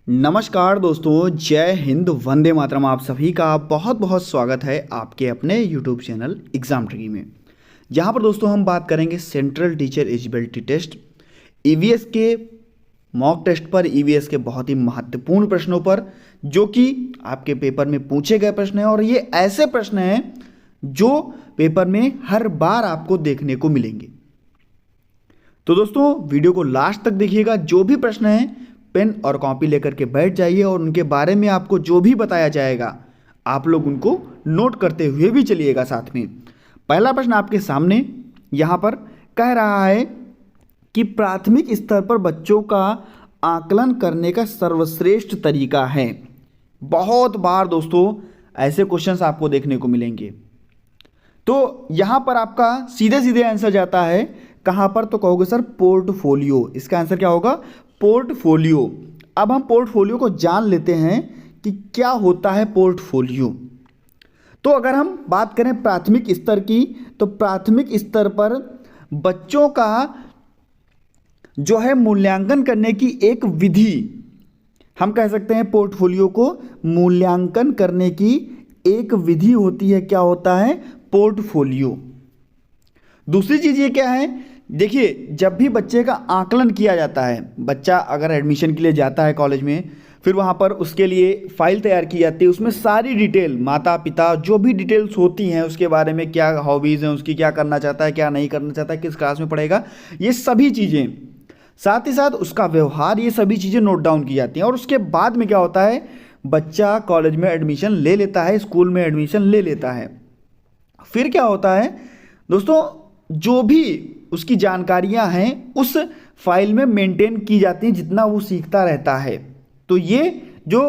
नमस्कार दोस्तों, जय हिंद, वंदे मातरम। आप सभी का बहुत बहुत स्वागत है आपके अपने यूट्यूब चैनल एग्जाम ट्रिकी में, जहां पर दोस्तों हम बात करेंगे central teacher eligibility test, EVS के मॉक टेस्ट पर, ईवीएस के बहुत ही महत्वपूर्ण प्रश्नों पर, जो कि आपके पेपर में पूछे गए प्रश्न हैं। और ये ऐसे प्रश्न हैं जो पेपर में हर बार आपको देखने को मिलेंगे। तो दोस्तों वीडियो को लास्ट तक देखिएगा। जो भी प्रश्न है पेन और कॉपी लेकर के बैठ जाइए और उनके बारे में आपको जो भी बताया जाएगा आप लोग उनको नोट करते हुए भी चलिएगा साथ में। पहला प्रश्न आपके सामने यहाँ पर कह रहा है कि प्राथमिक स्तर पर बच्चों का आकलन करने का सर्वश्रेष्ठ तरीका है। बहुत बार दोस्तों ऐसे क्वेश्चंस आपको देखने को मिलेंगे। तो यहाँ पर आपका सीधे सीधे आंसर जाता है कहाँ पर, तो कहोगे सर पोर्टफोलियो। इसका आंसर क्या होगा? पोर्टफोलियो। अब हम पोर्टफोलियो को जान लेते हैं कि क्या होता है पोर्टफोलियो। तो अगर हम बात करें प्राथमिक स्तर की, तो प्राथमिक स्तर पर बच्चों का जो है मूल्यांकन करने की एक विधि, हम कह सकते हैं पोर्टफोलियो को मूल्यांकन करने की एक विधि होती है। क्या होता है? पोर्टफोलियो। दूसरी चीज़ ये क्या है, देखिए जब भी बच्चे का आकलन किया जाता है, बच्चा अगर एडमिशन के लिए जाता है कॉलेज में, फिर वहाँ पर उसके लिए फाइल तैयार की जाती है। उसमें सारी डिटेल, माता पिता जो भी डिटेल्स होती हैं उसके बारे में, क्या हॉबीज़ हैं उसकी, क्या करना चाहता है क्या नहीं करना चाहता है, किस क्लास में पढ़ेगा, ये सभी चीज़ें, साथ ही साथ उसका व्यवहार, ये सभी चीज़ें नोट डाउन की जाती हैं। और उसके बाद में क्या होता है, बच्चा कॉलेज में एडमिशन ले लेता है, स्कूल में एडमिशन ले लेता है। फिर क्या होता है दोस्तों, जो भी उसकी जानकारियां हैं उस फाइल में मेंटेन की जाती हैं जितना वो सीखता रहता है। तो ये जो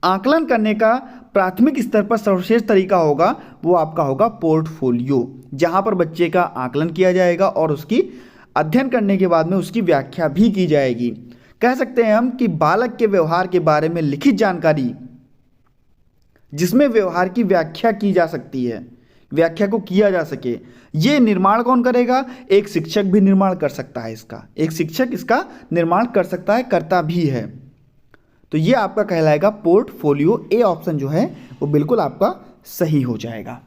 आकलन करने का प्राथमिक स्तर पर सर्वश्रेष्ठ तरीका होगा वो आपका होगा पोर्टफोलियो, जहां पर बच्चे का आकलन किया जाएगा और उसकी अध्ययन करने के बाद में उसकी व्याख्या भी की जाएगी। कह सकते हैं हम कि बालक के व्यवहार के बारे में लिखित जानकारी, जिसमें व्यवहार की व्याख्या की जा सकती है, व्याख्या को किया जा सके, ये निर्माण कौन करेगा? एक शिक्षक भी निर्माण कर सकता है इसका, एक शिक्षक इसका निर्माण कर सकता है, करता भी है। तो ये आपका कहलाएगा पोर्टफोलियो। ए ऑप्शन जो है वो बिल्कुल आपका सही हो जाएगा।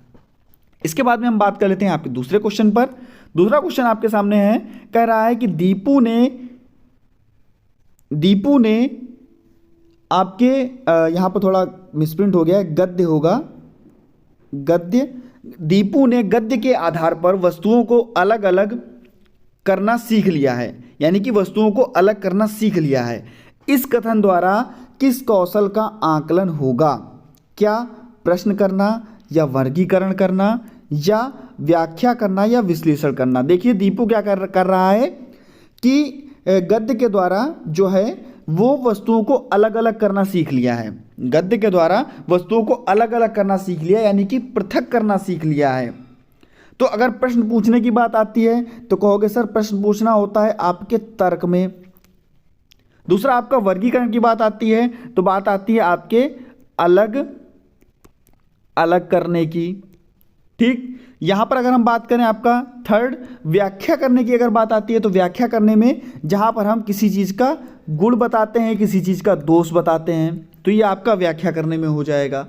इसके बाद में हम बात कर लेते हैं आपके दूसरे क्वेश्चन पर। दूसरा क्वेश्चन आपके सामने है, कह रहा है कि दीपू ने आपके यहाँ पर थोड़ा मिसप्रिंट हो गया है, गद्य होगा, गद्य। दीपू ने गद्य के आधार पर वस्तुओं को अलग अलग करना सीख लिया है, यानी कि वस्तुओं को अलग करना सीख लिया है। इस कथन द्वारा किस कौशल का आकलन होगा? क्या प्रश्न करना, या वर्गीकरण करना, या व्याख्या करना, या विश्लेषण करना? देखिए दीपू क्या कर रहा है कि गद्य के द्वारा जो है वो वस्तुओं को अलग अलग करना सीख लिया है। गद्य के द्वारा वस्तुओं को अलग अलग करना सीख लिया, यानी कि पृथक करना सीख लिया है। तो अगर प्रश्न पूछने की बात आती है तो कहोगे सर प्रश्न पूछना होता है आपके तर्क में। दूसरा आपका वर्गीकरण की बात आती है तो बात आती है आपके अलग अलग करने की। ठीक, यहां पर अगर हम बात करें आपका थर्ड, व्याख्या करने की अगर बात आती है तो व्याख्या करने में जहां पर हम किसी चीज़ का गुण बताते हैं, किसी चीज़ का दोष बताते हैं, तो ये आपका व्याख्या करने में हो जाएगा।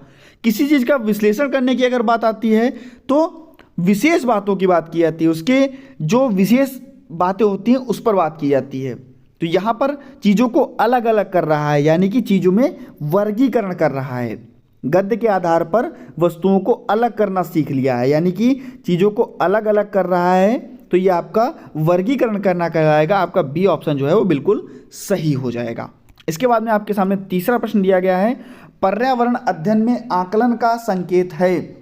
किसी चीज़ का विश्लेषण करने की अगर बात आती है तो विशेष बातों की बात की जाती है, उसके जो विशेष बातें होती हैं उस पर बात की जाती है। तो यहाँ पर चीज़ों को अलग अलग कर रहा है, यानी कि चीज़ों में वर्गीकरण कर रहा है। गद्य के आधार पर वस्तुओं को अलग करना सीख लिया है, यानी कि चीज़ों को अलग अलग कर रहा है, तो ये आपका वर्गीकरण करना कहलाएगा। आपका बी ऑप्शन जो है वो बिल्कुल सही हो जाएगा। इसके बाद में आपके सामने तीसरा प्रश्न दिया गया है, पर्यावरण अध्ययन में आकलन का संकेत है।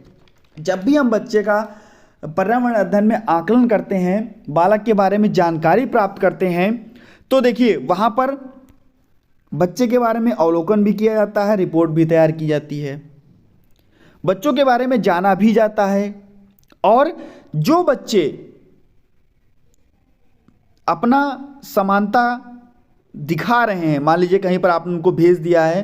जब भी हम बच्चे का पर्यावरण अध्ययन में आकलन करते हैं, बालक के बारे में जानकारी प्राप्त करते हैं, तो देखिए वहाँ पर बच्चे के बारे में अवलोकन भी किया जाता है, रिपोर्ट भी तैयार की जाती है, बच्चों के बारे में जाना भी जाता है। और जो बच्चे अपना समानता दिखा रहे हैं, मान लीजिए कहीं पर आपने उनको भेज दिया है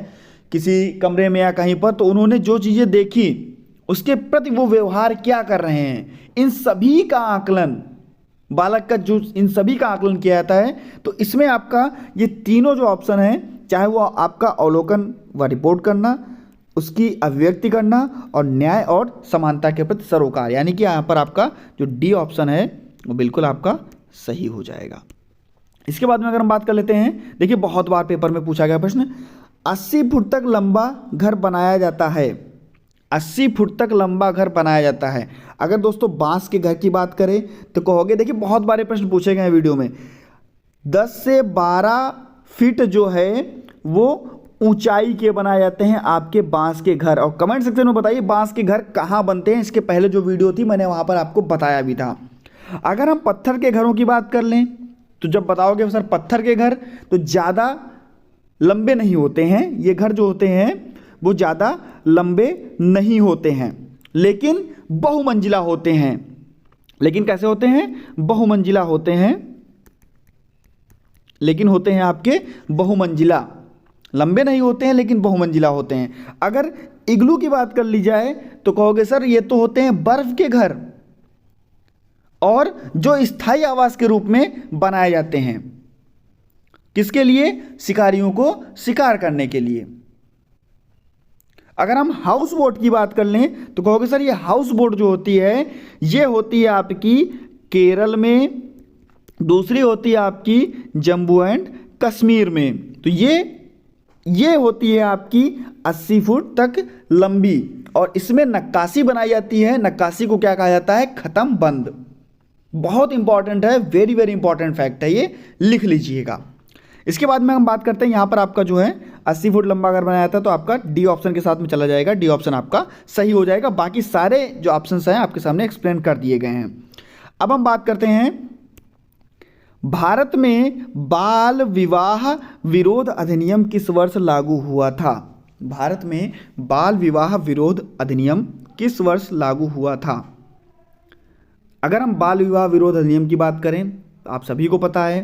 किसी कमरे में या कहीं पर, तो उन्होंने जो चीज़ें देखी उसके प्रति वो व्यवहार क्या कर रहे हैं, इन सभी का आकलन बालक का जो इन सभी का आकलन किया जाता है। तो इसमें आपका ये तीनों जो ऑप्शन है चाहे वो आपका अवलोकन व रिपोर्ट करना, उसकी अभिव्यक्ति करना और न्याय और समानता के प्रति सरोकार, यानी कि यहाँ पर आपका जो डी ऑप्शन है वो बिल्कुल आपका सही हो जाएगा। इसके बाद में अगर हम बात कर लेते हैं, देखिए बहुत बार पेपर में पूछा गया प्रश्न, 80 फुट तक लंबा घर बनाया जाता है, 80 फुट तक लंबा घर बनाया जाता है। अगर दोस्तों बांस के घर की बात करें तो कहोगे, देखिए बहुत बारे प्रश्न पूछे गए हैं वीडियो में, 10 से 12 फीट जो है वो ऊंचाई के बनाए जाते हैं आपके बांस के घर। और कमेंट सेक्शन में बताइए बांस के घर कहाँ बनते हैं, इसके पहले जो वीडियो थी मैंने वहाँ पर आपको बताया भी था। अगर हम पत्थर के घरों की बात कर लें तो जब बताओगे सर पत्थर के घर तो ज़्यादा लंबे नहीं होते हैं, ये घर जो होते हैं वो ज़्यादा लंबे नहीं होते हैं, लेकिन बहुमंजिला होते हैं। लेकिन कैसे होते हैं? बहुमंजिला होते हैं, लेकिन होते हैं आपके बहुमंजिला, लंबे नहीं होते हैं लेकिन बहुमंजिला होते हैं। अगर इग्लू की बात कर ली जाए तो कहोगे सर ये तो होते हैं बर्फ के घर, और जो स्थायी आवास के रूप में बनाए जाते हैं, किसके लिए? शिकारियों को शिकार करने के लिए। अगर हम हाउस बोट की बात कर लें तो कहोगे सर ये हाउस बोट जो होती है ये होती है आपकी केरल में, दूसरी होती है आपकी जम्मू एंड कश्मीर में। तो ये होती है आपकी 80 फुट तक लंबी, और इसमें नक्काशी बनाई जाती है। नक्काशी को क्या कहा जाता है? खत्म बंद। बहुत इंपॉर्टेंट है, वेरी वेरी इंपॉर्टेंट फैक्ट है, ये लिख लीजिएगा। इसके बाद में हम बात करते हैं, यहाँ पर आपका जो है 80 फुट लंबा अगर बनाया था तो आपका डी ऑप्शन के साथ में चला जाएगा, डी ऑप्शन आपका सही हो जाएगा। बाकी सारे जो ऑप्शंस हैं आपके सामने एक्सप्लेन कर दिए गए हैं। अब हम बात करते हैं, भारत में बाल विवाह विरोध अधिनियम किस वर्ष लागू हुआ था? भारत में बाल विवाह विरोध अधिनियम किस वर्ष लागू हुआ था? अगर हम बाल विवाह विरोध अधिनियम की बात करें तो आप सभी को पता है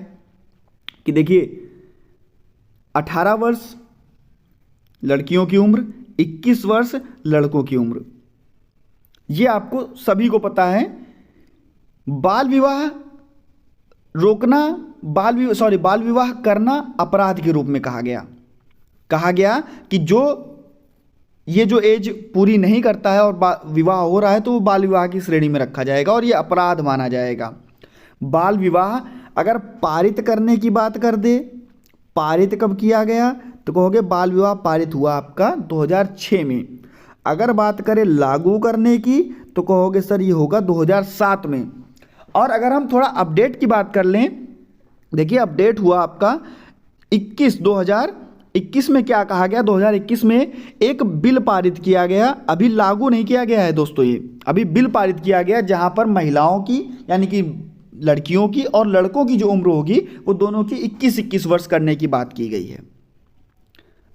कि देखिए 18 वर्ष लड़कियों की उम्र, 21 वर्ष लड़कों की उम्र, ये आपको सभी को पता है। बाल विवाह रोकना, बाल विवाह करना अपराध के रूप में कहा गया कि ये जो एज पूरी नहीं करता है और विवाह हो रहा है तो वो बाल विवाह की श्रेणी में रखा जाएगा और ये अपराध माना जाएगा। बाल विवाह अगर पारित करने की बात कर दे, पारित कब किया गया तो कहोगे बाल विवाह पारित हुआ आपका 2006 में। अगर बात करें लागू करने की तो कहोगे सर ये होगा 2007 में। और अगर हम थोड़ा अपडेट की बात कर लें, देखिए अपडेट हुआ आपका 2021 में। क्या कहा गया? 2021 में एक बिल पारित किया गया, अभी लागू नहीं किया गया है दोस्तों, ये अभी बिल पारित किया गया जहां पर महिलाओं की यानी कि लड़कियों की और लड़कों की जो उम्र होगी वो दोनों की 21-21 वर्ष करने की बात की गई है।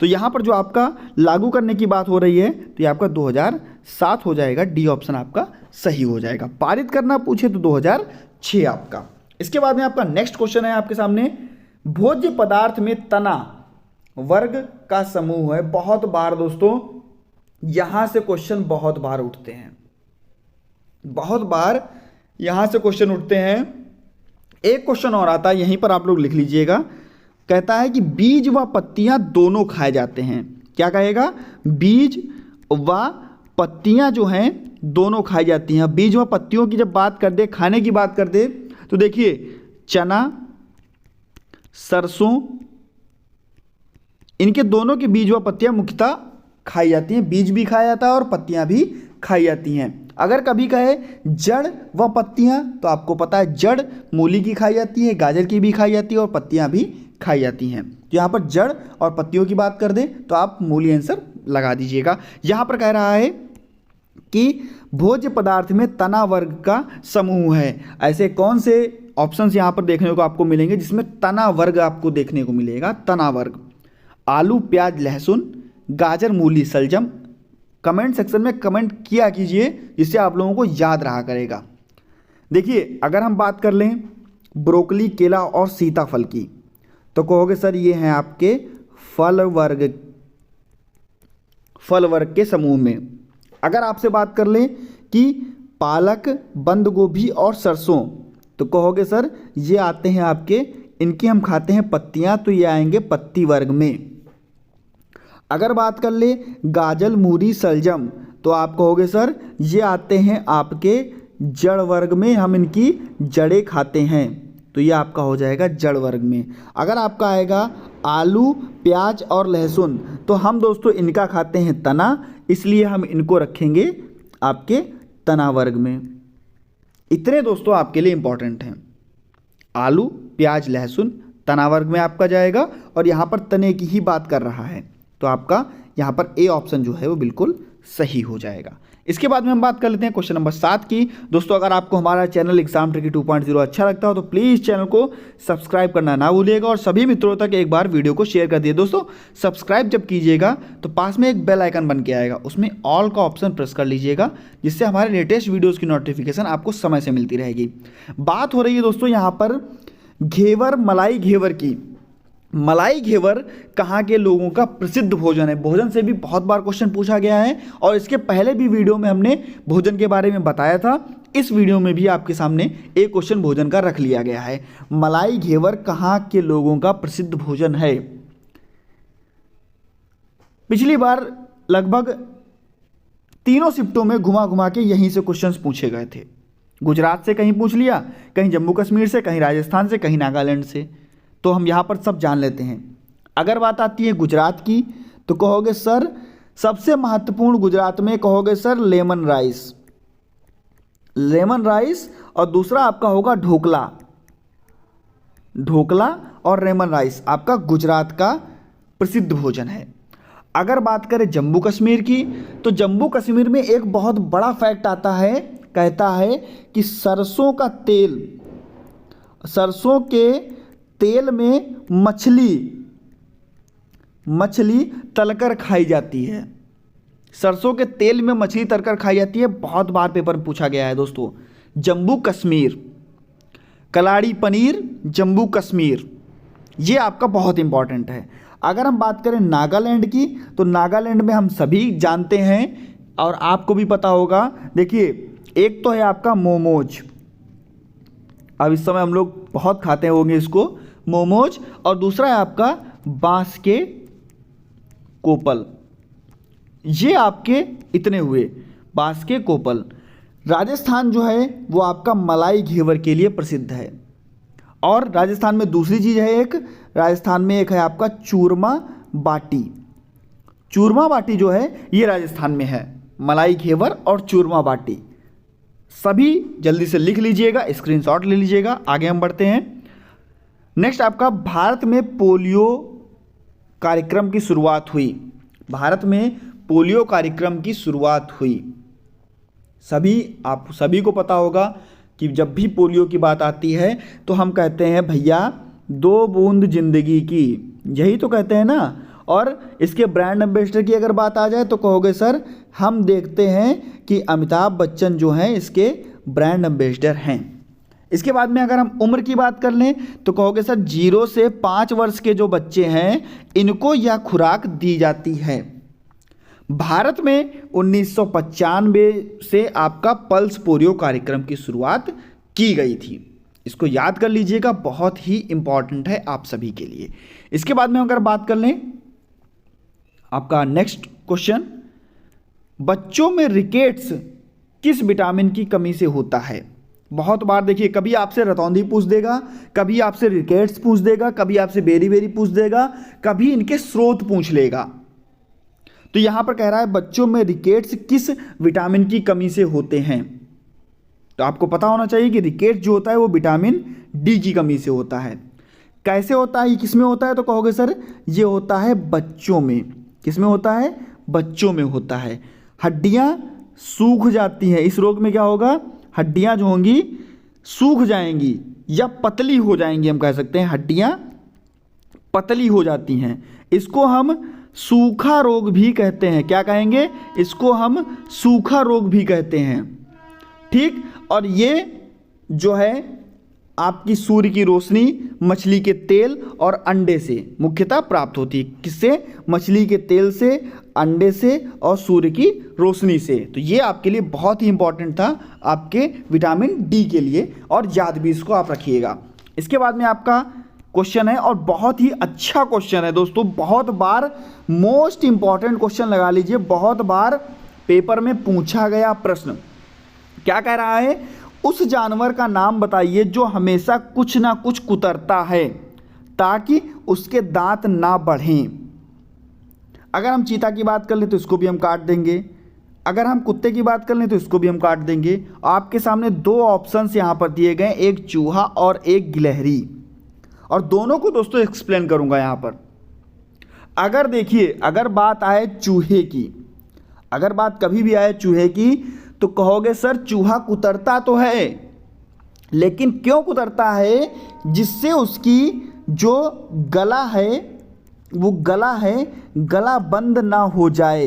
तो यहाँ पर जो आपका लागू करने की बात हो रही है तो ये आपका 2007 हो जाएगा, डी ऑप्शन आपका सही हो जाएगा। पारित करना पूछे तो 2006 आपका। इसके बाद में आपका नेक्स्ट क्वेश्चन है आपके सामने, भोज्य पदार्थ में तना वर्ग का समूह है। बहुत बार दोस्तों यहां से क्वेश्चन बहुत बार उठते हैं, बहुत बार यहां से क्वेश्चन उठते हैं। एक क्वेश्चन और आता है, यहीं पर आप लोग लिख लीजिएगा, कहता है कि बीज व पत्तियां दोनों खाए जाते हैं। क्या कहेगा? बीज व पत्तियां जो हैं दोनों खाई जाती हैं। बीज व पत्तियों की जब बात कर दे, खाने की बात कर दे तो देखिए चना, सरसों, इनके दोनों के बीज व पत्तियां मुख्यतः खाई जाती हैं। बीज भी खाया जाता है और पत्तियां भी खाई जाती हैं। अगर कभी कहे जड़ व पत्तियां तो आपको पता है जड़ मूली की खाई जाती है, गाजर की भी खाई जाती है और पत्तियां भी खाई जाती हैं। तो यहाँ पर जड़ और पत्तियों की बात कर दें तो आप मूली आंसर लगा दीजिएगा। यहाँ पर कह रहा है कि भोज्य पदार्थ में तना वर्ग का समूह है। ऐसे कौन से ऑप्शंस यहाँ पर देखने को आपको मिलेंगे जिसमें तना वर्ग आपको देखने को मिलेगा? तना वर्ग, आलू, प्याज, लहसुन, गाजर, मूली, शलजम। कमेंट सेक्शन में कमेंट किया कीजिए जिससे आप लोगों को याद रहा करेगा। देखिए अगर हम बात कर लें ब्रोकली, केला और सीताफल की तो कहोगे सर ये हैं आपके फल वर्ग के समूह में। अगर आपसे बात कर लें कि पालक, बंद गोभी और सरसों तो कहोगे सर ये आते हैं आपके, इनकी हम खाते हैं पत्तियां तो ये आएंगे पत्ती वर्ग में। अगर बात कर ले गाजल, मूरी, सलजम, तो आप कहोगे सर ये आते हैं आपके जड़ वर्ग में, हम इनकी जड़ें खाते हैं, तो ये आपका हो जाएगा जड़ वर्ग में। अगर आपका आएगा आलू, प्याज और लहसुन, तो हम दोस्तों इनका खाते हैं तना, इसलिए हम इनको रखेंगे आपके तना वर्ग में। इतने दोस्तों आपके लिए इंपॉर्टेंट हैं। आलू, प्याज, लहसुन तना वर्ग में आपका जाएगा, और यहाँ पर तने की ही बात कर रहा है, तो आपका यहाँ पर ए ऑप्शन जो है वो बिल्कुल सही हो जाएगा। इसके बाद में हम बात कर लेते हैं क्वेश्चन नंबर 7 की। दोस्तों अगर आपको हमारा चैनल एग्जाम ट्रिकी 2.0 अच्छा लगता हो तो प्लीज़ चैनल को सब्सक्राइब करना ना भूलिएगा, और सभी मित्रों तक एक बार वीडियो को शेयर कर दिए। दोस्तों सब्सक्राइब जब कीजिएगा तो पास में एक बेल आइकन बन के आएगा, उसमें ऑल का ऑप्शन प्रेस कर लीजिएगा, जिससे हमारे लेटेस्ट वीडियोज़ की नोटिफिकेशन आपको समय से मिलती रहेगी। बात हो रही है दोस्तों यहाँ पर घेवर, मलाई घेवर की। मलाई घेवर कहाँ के लोगों का प्रसिद्ध भोजन है? भोजन से भी बहुत बार क्वेश्चन पूछा गया है, और इसके पहले भी वीडियो में हमने भोजन के बारे में बताया था। इस वीडियो में भी आपके सामने एक क्वेश्चन भोजन का रख लिया गया है। मलाई घेवर कहाँ के लोगों का प्रसिद्ध भोजन है? पिछली बार लगभग तीनों शिफ्टों में घुमा घुमा के यहीं से क्वेश्चंस पूछे गए थे। गुजरात से कहीं पूछ लिया, कहीं जम्मू कश्मीर से, कहीं राजस्थान से, कहीं नागालैंड से, तो हम यहाँ पर सब जान लेते हैं। अगर बात आती है गुजरात की, तो कहोगे सर सबसे महत्वपूर्ण गुजरात में कहोगे sir lemon rice, lemon rice, और दूसरा आपका होगा ढोकला। ढोकला और लेमन राइस आपका गुजरात का प्रसिद्ध भोजन है। अगर बात करें जम्मू कश्मीर की, तो जम्मू कश्मीर में एक बहुत बड़ा फैक्ट आता है, कहता है कि सरसों का तेल, सरसों के तेल में मछली तलकर खाई जाती है। सरसों के तेल में मछली तलकर खाई जाती है, बहुत बार पेपर में पूछा गया है दोस्तों। जम्मू कश्मीर, कलाड़ी पनीर, जम्मू कश्मीर, ये आपका बहुत इंपॉर्टेंट है। अगर हम बात करें नागालैंड की, तो नागालैंड में हम सभी जानते हैं और आपको भी पता होगा। देखिए एक तो है आपका मोमोज, अब इस समय हम लोग बहुत खाते होंगे इसको, मोमोज, और दूसरा है आपका बांस के कोपल। ये आपके इतने हुए बांस के कोपल। राजस्थान जो है वो आपका मलाई घेवर के लिए प्रसिद्ध है, और राजस्थान में दूसरी चीज़ है, एक राजस्थान में एक है आपका चूरमा बाटी। चूरमा बाटी जो है ये राजस्थान में है, मलाई घेवर और चूरमा बाटी। सभी जल्दी से लिख लीजिएगा, स्क्रीनशॉट ले लीजिएगा। आगे हम बढ़ते हैं। नेक्स्ट आपका भारत में पोलियो कार्यक्रम की शुरुआत हुई। भारत में पोलियो कार्यक्रम की शुरुआत हुई। आप सभी को पता होगा कि जब भी पोलियो की बात आती है तो हम कहते हैं भैया 2 बूंद जिंदगी की, यही तो कहते हैं ना। और इसके ब्रांड एम्बेसडर की अगर बात आ जाए तो कहोगे सर हम देखते हैं कि अमिताभ बच्चन जो हैं इसके ब्रांड एम्बेसडर हैं। इसके बाद में अगर हम उम्र की बात कर लें तो कहोगे सर 0 से 5 वर्ष के जो बच्चे हैं इनको यह खुराक दी जाती है। भारत में 1995 से आपका पल्स पोलियो कार्यक्रम की शुरुआत की गई थी। इसको याद कर लीजिएगा, बहुत ही इंपॉर्टेंट है आप सभी के लिए। इसके बाद में अगर बात कर लें आपका नेक्स्ट क्वेश्चन, बच्चों में रिकेट्स किस विटामिन की कमी से होता है? बहुत बार देखिए, कभी आपसे रतौंधी पूछ देगा, कभी आपसे रिकेट्स पूछ देगा, कभी आपसे बेरी बेरी पूछ देगा, कभी इनके स्रोत पूछ लेगा। तो यहां पर कह रहा है बच्चों में रिकेट्स किस विटामिन की कमी से होते हैं। तो आपको पता होना चाहिए कि रिकेट्स जो होता है वो विटामिन डी की कमी से होता है। कैसे होता है, ये किस में होता है? तो कहोगे सर ये होता है बच्चों में। किस में होता है? बच्चों में होता है। हड्डियां सूख जाती हैं, इस रोग में क्या होगा, हड्डियां जो होंगी सूख जाएंगी या पतली हो जाएंगी। हम कह सकते हैं हड्डियां पतली हो जाती हैं। इसको हम सूखा रोग भी कहते हैं। क्या कहेंगे? इसको हम सूखा रोग भी कहते हैं। ठीक, और ये जो है आपकी सूर्य की रोशनी, मछली के तेल और अंडे से मुख्यतः प्राप्त होती है। किससे? मछली के तेल से, अंडे से और सूर्य की रोशनी से। तो ये आपके लिए बहुत ही इंपॉर्टेंट था आपके विटामिन डी के लिए, और याद भी इसको आप रखिएगा। इसके बाद में आपका क्वेश्चन है और बहुत ही अच्छा क्वेश्चन है दोस्तों। बहुत बार मोस्ट इंपॉर्टेंट क्वेश्चन लगा लीजिए, बहुत बार पेपर में पूछा गया प्रश्न। क्या कह रहा है? उस जानवर का नाम बताइए जो हमेशा कुछ ना कुछ कुतरता है ताकि उसके दांत ना बढ़ें। अगर हम चीता की बात कर लें तो इसको भी हम काट देंगे, अगर हम कुत्ते की बात कर लें तो इसको भी हम काट देंगे। आपके सामने दो ऑप्शंस यहाँ पर दिए गए, एक चूहा और एक गिलहरी, और दोनों को दोस्तों एक्सप्लेन करूँगा यहाँ पर। अगर देखिए, अगर बात आए चूहे की, अगर बात कभी भी आए चूहे की, तो कहोगे सर चूहा कुतरता तो है, लेकिन क्यों कुतरता है? जिससे उसकी जो गला है वो गला बंद ना हो जाए,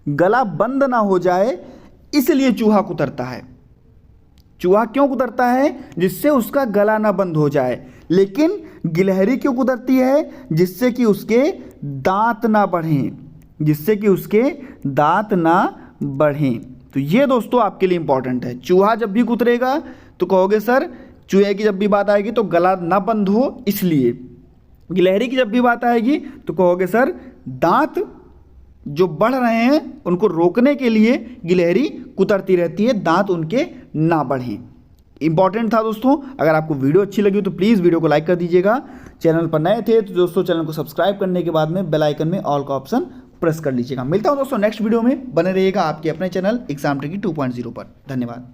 गला बंद ना हो जाए, इसलिए चूहा कुतरता है। चूहा क्यों कुतरता है? जिससे उसका गला ना बंद हो जाए। लेकिन गिलहरी क्यों कुतरती है? जिससे कि उसके दांत ना बढ़ें, जिससे कि उसके दांत ना बढ़ें। तो ये दोस्तों आपके लिए इंपॉर्टेंट है। चूहा जब भी कुतरेगा तो कहोगे सर चूहे की जब भी बात आएगी तो गला ना बंद हो इसलिए। गिलहरी की जब भी बात आएगी तो कहोगे सर दांत जो बढ़ रहे हैं उनको रोकने के लिए गिलहरी कुतरती रहती है, दांत उनके ना बढ़ें। इंपॉर्टेंट था दोस्तों। अगर आपको वीडियो अच्छी लगी तो प्लीज़ वीडियो को लाइक कर दीजिएगा। चैनल पर नए थे तो दोस्तों चैनल को सब्सक्राइब करने के बाद में बेल आइकन में ऑल का ऑप्शन प्रेस कर लीजिएगा। मिलता हूं दोस्तों नेक्स्ट वीडियो में, बने रहिएगा आपके अपने चैनल एग्जाम ट्रिकी 2.0 पर। धन्यवाद।